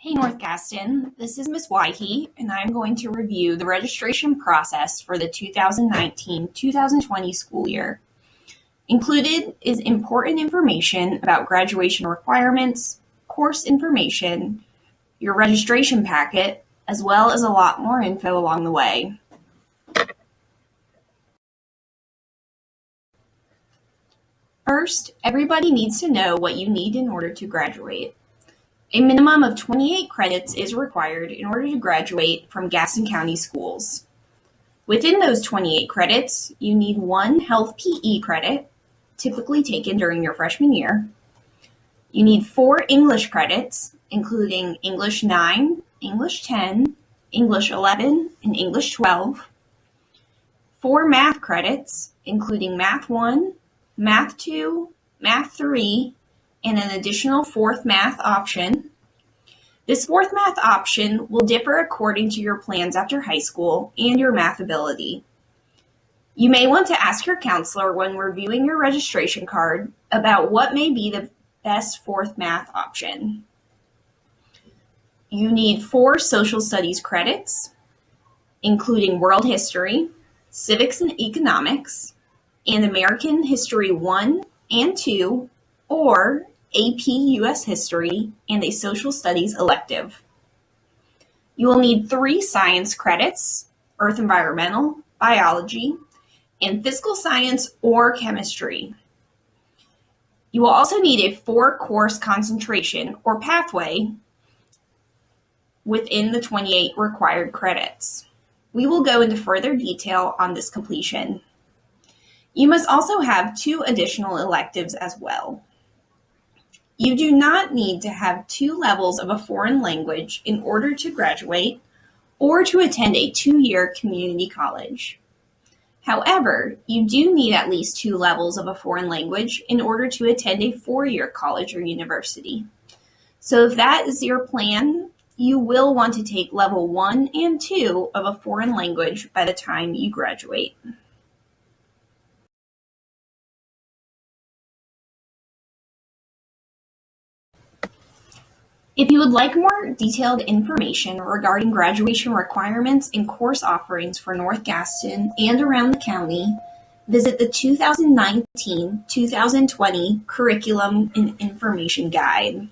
Hey North Gaston, this is Ms. Wyhe, and I'm going to review the registration process for the 2019-2020 school year. Included is important information about graduation requirements, course information, your registration packet, as well as a lot more info along the way. First, everybody needs to know what you need in order to graduate. A minimum of 28 credits is required in order to graduate from Gaston County schools. Within those 28 credits, you need one health PE credit, typically taken during your freshman year. You need 4 English credits, including English 9, English 10, English 11, and English 12. 4 math credits, including Math 1, Math 2, Math 3, and an additional 4th math option. This 4th math option will differ according to your plans after high school and your math ability. You may want to ask your counselor when reviewing your registration card about what may be the best 4th math option. You need 4 social studies credits, including world history, civics and economics, and American History 1 and 2, or AP US History and a Social Studies elective. You will need 3 science credits, Earth Environmental, Biology, and Physical Science or Chemistry. You will also need a 4-course concentration or pathway within the 28 required credits. We will go into further detail on this completion. You must also have 2 additional electives as well. You do not need to have 2 levels of a foreign language in order to graduate or to attend a 2-year community college. However, you do need at least 2 levels of a foreign language in order to attend a 4-year college or university. So if that is your plan, you will want to take level 1 and 2 of a foreign language by the time you graduate. If you would like more detailed information regarding graduation requirements and course offerings for North Gaston and around the county, visit the 2019-2020 Curriculum and Information Guide.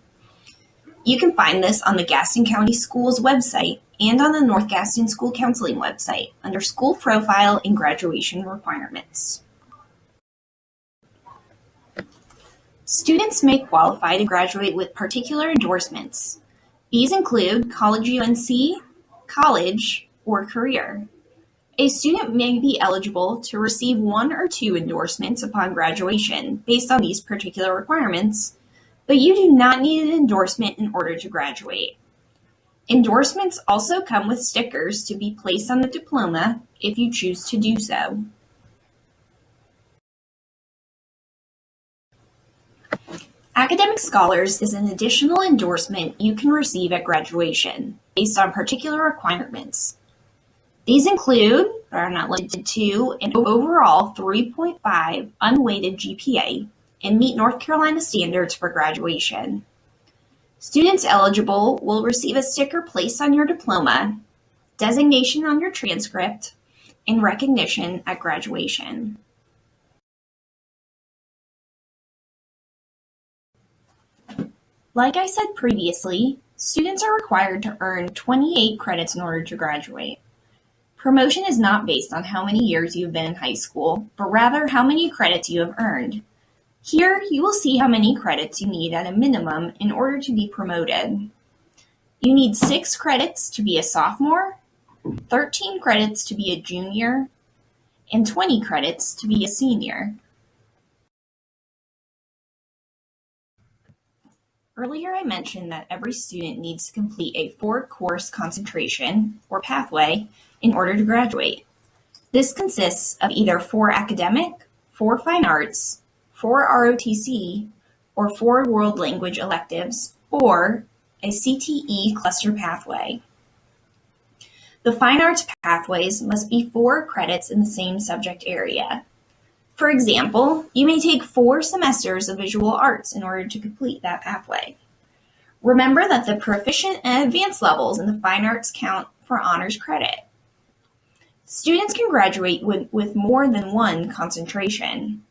You can find this on the Gaston County Schools website and on the North Gaston School Counseling website under School Profile and Graduation Requirements. Students may qualify to graduate with particular endorsements. These include College UNC, college, or career. A student may be eligible to receive 1 or 2 endorsements upon graduation based on these particular requirements, but you do not need an endorsement in order to graduate. Endorsements also come with stickers to be placed on the diploma if you choose to do so. Academic Scholars is an additional endorsement you can receive at graduation based on particular requirements. These include, but are not limited to, an overall 3.5 unweighted GPA and meet North Carolina standards for graduation. Students eligible will receive a sticker placed on your diploma, designation on your transcript, and recognition at graduation. Like I said previously, students are required to earn 28 credits in order to graduate. Promotion is not based on how many years you have been in high school, but rather how many credits you have earned. Here, you will see how many credits you need at a minimum in order to be promoted. You need 6 credits to be a sophomore, 13 credits to be a junior, and 20 credits to be a senior. Earlier I mentioned that every student needs to complete a 4-course concentration, or pathway, in order to graduate. This consists of either 4 academic, 4 fine arts, 4 ROTC, or 4 world language electives, or a CTE cluster pathway. The fine arts pathways must be 4 credits in the same subject area. For example, you may take 4 semesters of visual arts in order to complete that pathway. Remember that the proficient and advanced levels in the fine arts count for honors credit. Students can graduate with more than one concentration.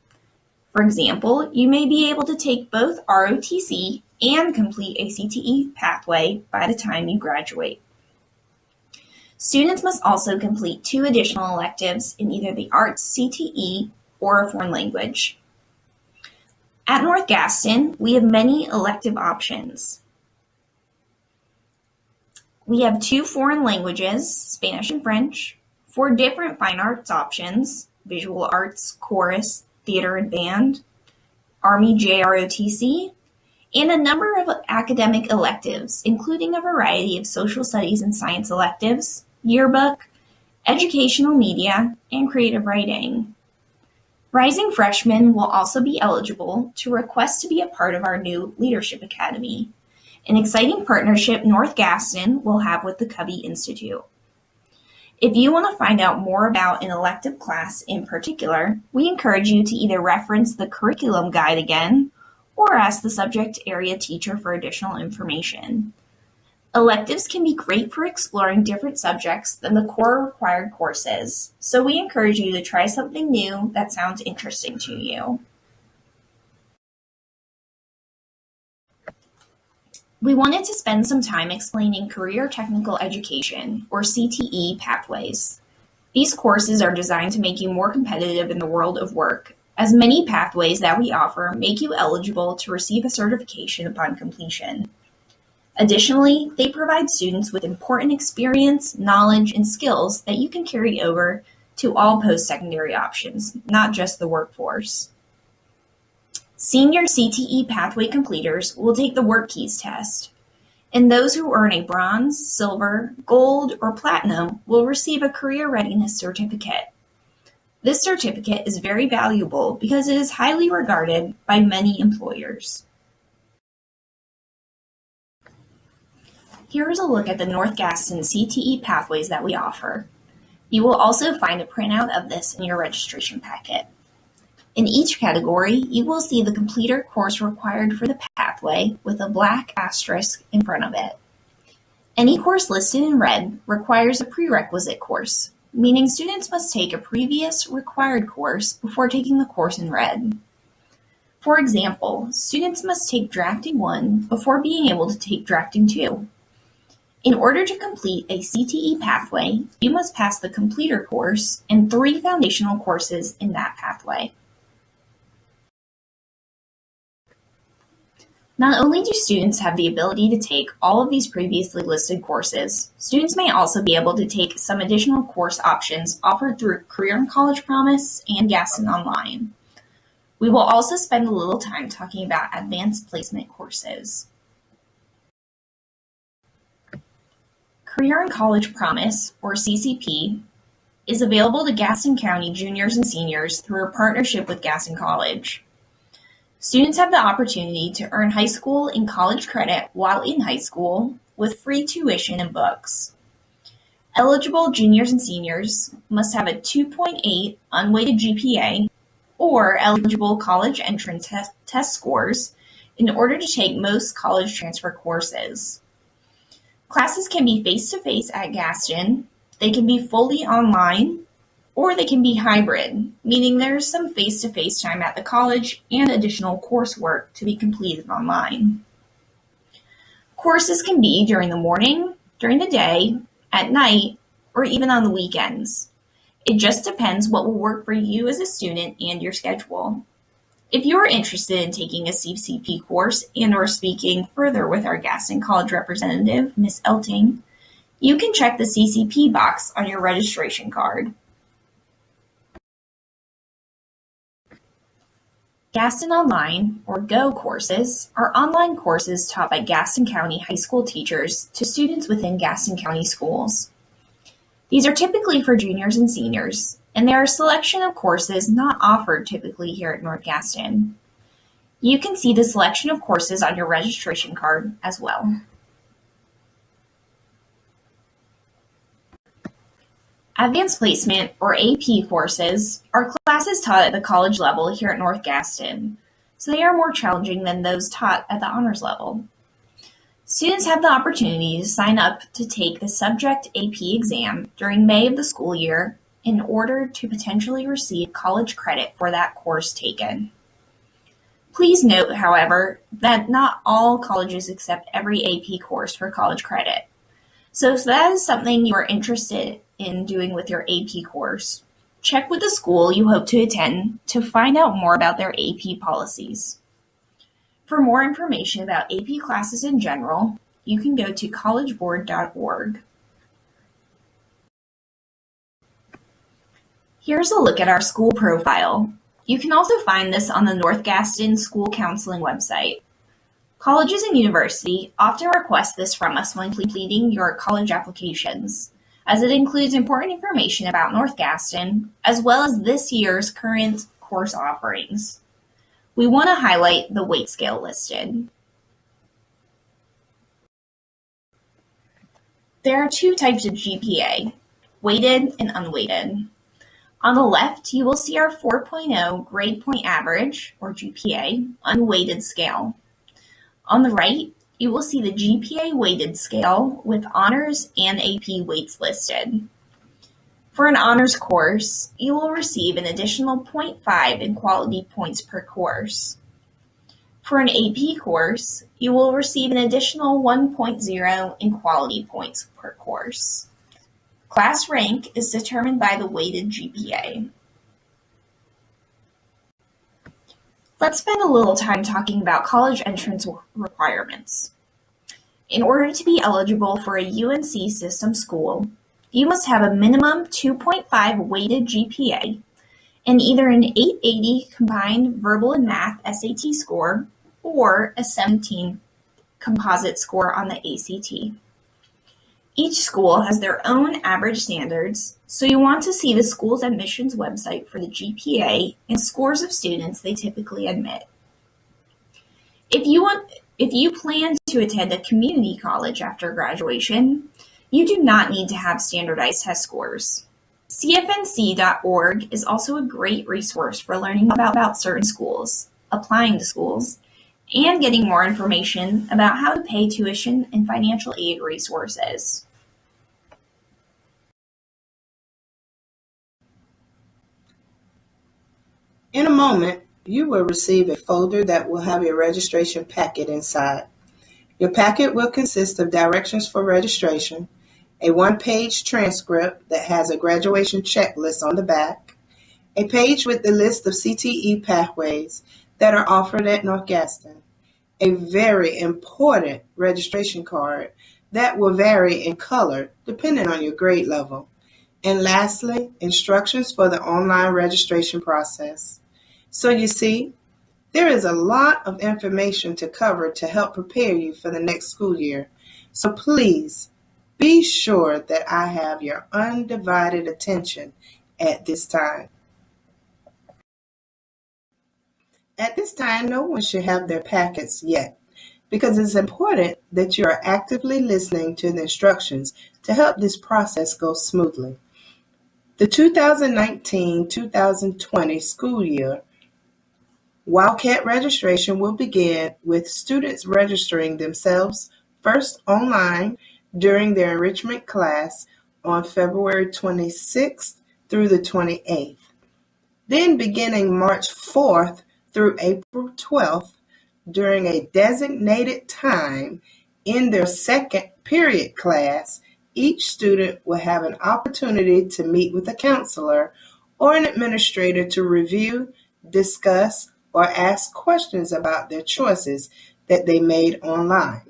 For example, you may be able to take both ROTC and complete a CTE pathway by the time you graduate. Students must also complete 2 additional electives in either the Arts CTE or a foreign language. At North Gaston, we have many elective options. We have 2 foreign languages, Spanish and French, 4 different fine arts options, visual arts, chorus, theater and band, Army JROTC, and a number of academic electives, including a variety of social studies and science electives, yearbook, educational media, and creative writing. Rising freshmen will also be eligible to request to be a part of our new Leadership Academy, an exciting partnership North Gaston will have with the Covey Institute. If you want to find out more about an elective class in particular, we encourage you to either reference the curriculum guide again or ask the subject area teacher for additional information. Electives can be great for exploring different subjects than the core required courses, so we encourage you to try something new that sounds interesting to you. We wanted to spend some time explaining Career Technical Education, or CTE, pathways. These courses are designed to make you more competitive in the world of work, as many pathways that we offer make you eligible to receive a certification upon completion. Additionally, they provide students with important experience, knowledge, and skills that you can carry over to all post-secondary options, not just the workforce. Senior CTE pathway completers will take the Work Keys test, and those who earn a bronze, silver, gold, or platinum will receive a career readiness certificate. This certificate is very valuable because it is highly regarded by many employers. Here is a look at the North Gaston CTE pathways that we offer. You will also find a printout of this in your registration packet. In each category, you will see the completer course required for the pathway with a black asterisk in front of it. Any course listed in red requires a prerequisite course, meaning students must take a previous required course before taking the course in red. For example, students must take Drafting 1 before being able to take Drafting 2. In order to complete a CTE pathway, you must pass the completer course and 3 foundational courses in that pathway. Not only do students have the ability to take all of these previously listed courses, students may also be able to take some additional course options offered through Career and College Promise and Gaston Online. We will also spend a little time talking about advanced placement courses. Career and College Promise, or CCP, is available to Gaston County juniors and seniors through a partnership with Gaston College. Students have the opportunity to earn high school and college credit while in high school with free tuition and books. Eligible juniors and seniors must have a 2.8 unweighted GPA or eligible college entrance test scores in order to take most college transfer courses. Classes can be face-to-face at Gaston, they can be fully online, or they can be hybrid, meaning there's some face-to-face time at the college and additional coursework to be completed online. Courses can be during the morning, during the day, at night, or even on the weekends. It just depends what will work for you as a student and your schedule. If you are interested in taking a CCP course and or speaking further with our Gaston College representative, Ms. Elting, you can check the CCP box on your registration card. Gaston Online, or GO courses, are online courses taught by Gaston County high school teachers to students within Gaston County schools. These are typically for juniors and seniors, and there are a selection of courses not offered typically here at North Gaston. You can see the selection of courses on your registration card as well. Advanced Placement, or AP courses, are classes taught at the college level here at North Gaston, so they are more challenging than those taught at the honors level. Students have the opportunity to sign up to take the subject AP exam during May of the school year in order to potentially receive college credit for that course taken. Please note, however, that not all colleges accept every AP course for college credit. So if that is something you are interested in doing with your AP course, check with the school you hope to attend to find out more about their AP policies. For more information about AP classes in general, you can go to collegeboard.org. Here's a look at our school profile. You can also find this on the North Gaston School Counseling website. Colleges and universities often request this from us when completing your college applications, as it includes important information about North Gaston, as well as this year's current course offerings. We want to highlight the weight scale listed. There are two types of GPA, weighted and unweighted. On the left, you will see our 4.0 grade point average, or GPA, unweighted scale. On the right, you will see the GPA weighted scale with honors and AP weights listed. For an honors course, you will receive an additional 0.5 in quality points per course. For an AP course, you will receive an additional 1.0 in quality points per course. Class rank is determined by the weighted GPA. Let's spend a little time talking about college entrance requirements. In order to be eligible for a UNC system school, you must have a minimum 2.5 weighted GPA and either an 880 combined verbal and math SAT score or a 17 composite score on the ACT. Each school has their own average standards, so you want to see the school's admissions website for the GPA and scores of students they typically admit. If you plan to attend a community college after graduation, you do not need to have standardized test scores. CFNC.org is also a great resource for learning about certain schools, applying to schools, and getting more information about how to pay tuition and financial aid resources. In a moment, you will receive a folder that will have your registration packet inside. Your packet will consist of directions for registration, a one-page transcript that has a graduation checklist on the back, a page with the list of CTE pathways that are offered at North Gaston, a very important registration card that will vary in color depending on your grade level, and lastly, instructions for the online registration process. So you see, there is a lot of information to cover to help prepare you for the next school year. So please be sure that I have your undivided attention at this time. At this time, no one should have their packets yet, because it's important that you are actively listening to the instructions to help this process go smoothly. The 2019-2020 school year Wildcat Registration will begin with students registering themselves first online during their enrichment class on February 26th through the 28th. Then beginning March 4th through April 12th during a designated time in their second period class, each student will have an opportunity to meet with a counselor or an administrator to review, discuss, or ask questions about their choices that they made online.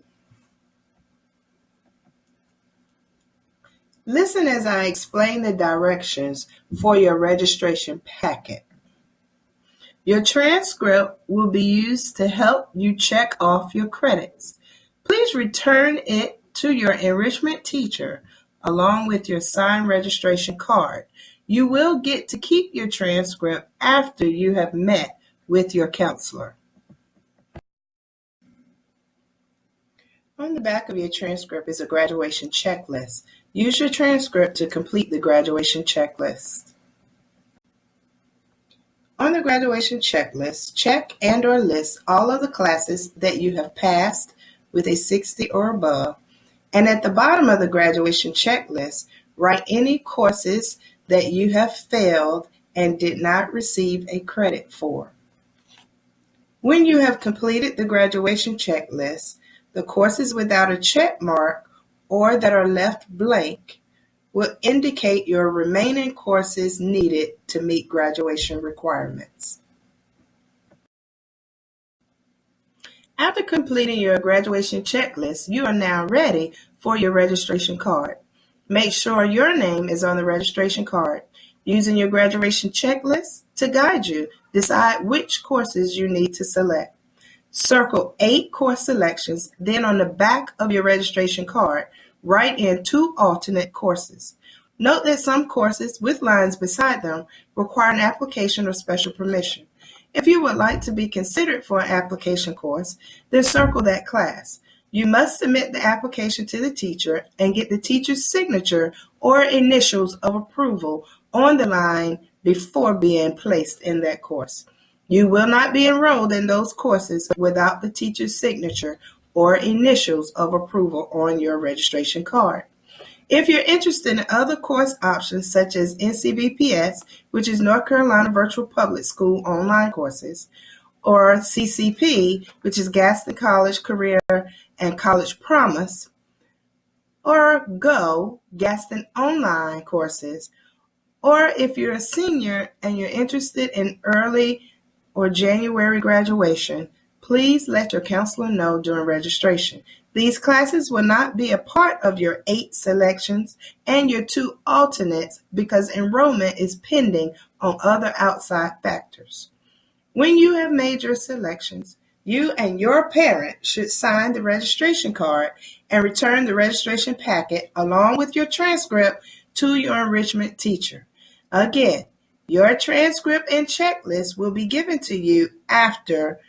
Listen as I explain the directions for your registration packet. Your transcript will be used to help you check off your credits. Please return it to your enrichment teacher along with your signed registration card. You will get to keep your transcript after you have met with your counselor. On the back of your transcript is a graduation checklist. Use your transcript to complete the graduation checklist. On the graduation checklist, check and/or list all of the classes that you have passed, with a 60 or above. And at the bottom of the graduation checklist, write any courses that you have failed and did not receive a credit for. When you have completed the graduation checklist, the courses without a check mark or that are left blank will indicate your remaining courses needed to meet graduation requirements. After completing your graduation checklist, you are now ready for your registration card. Make sure your name is on the registration card. Using your graduation checklist to guide you, decide which courses you need to select. Circle 8 course selections, then on the back of your registration card, write in 2 alternate courses. Note that some courses with lines beside them require an application or special permission. If you would like to be considered for an application course, then circle that class. You must submit the application to the teacher and get the teacher's signature or initials of approval on the line before being placed in that course. You will not be enrolled in those courses without the teacher's signature or initials of approval on your registration card. If you're interested in other course options such as NCBPS, which is North Carolina Virtual Public School online courses, or CCP, which is Gaston College Career and College Promise, or GO, Gaston Online Courses, or if you're a senior and you're interested in early or January graduation, please let your counselor know during registration. These classes will not be a part of your 8 selections and your 2 alternates because enrollment is pending on other outside factors. When you have made your selections, you and your parent should sign the registration card and return the registration packet along with your transcript to your enrichment teacher. Again, your transcript and checklist will be given to you after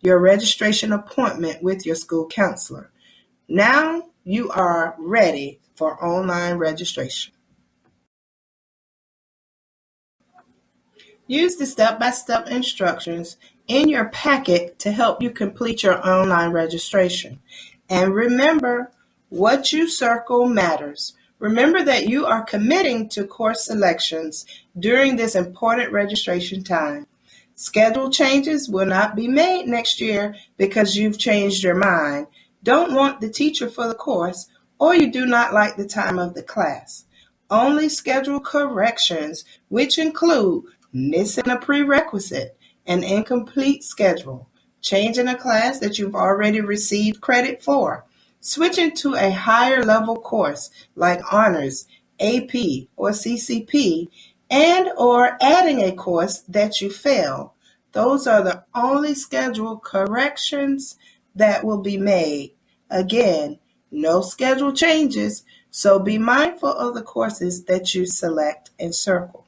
your registration appointment with your school counselor. Now you are ready for online registration. Use the step-by-step instructions in your packet to help you complete your online registration. And remember, what you circle matters. Remember that you are committing to course selections during this important registration time. Schedule changes will not be made next year because you've changed your mind, don't want the teacher for the course, or you do not like the time of the class. Only schedule corrections, which include missing a prerequisite, an incomplete schedule, changing a class that you've already received credit for, switching to a higher level course like honors, AP, or CCP, and or adding a course that you failed. Those are the only schedule corrections that will be made. Again, no schedule changes, so be mindful of the courses that you select and circle.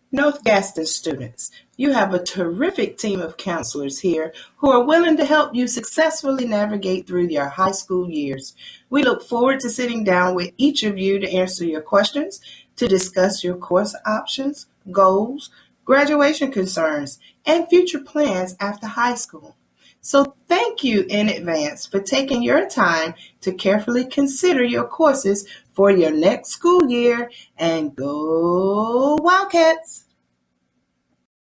North Gaston students, you have a terrific team of counselors here who are willing to help you successfully navigate through your high school years. We look forward to sitting down with each of you to answer your questions, to discuss your course options, goals, graduation concerns, and future plans after high school. So thank you in advance for taking your time to carefully consider your courses for your next school year, and go Wildcats!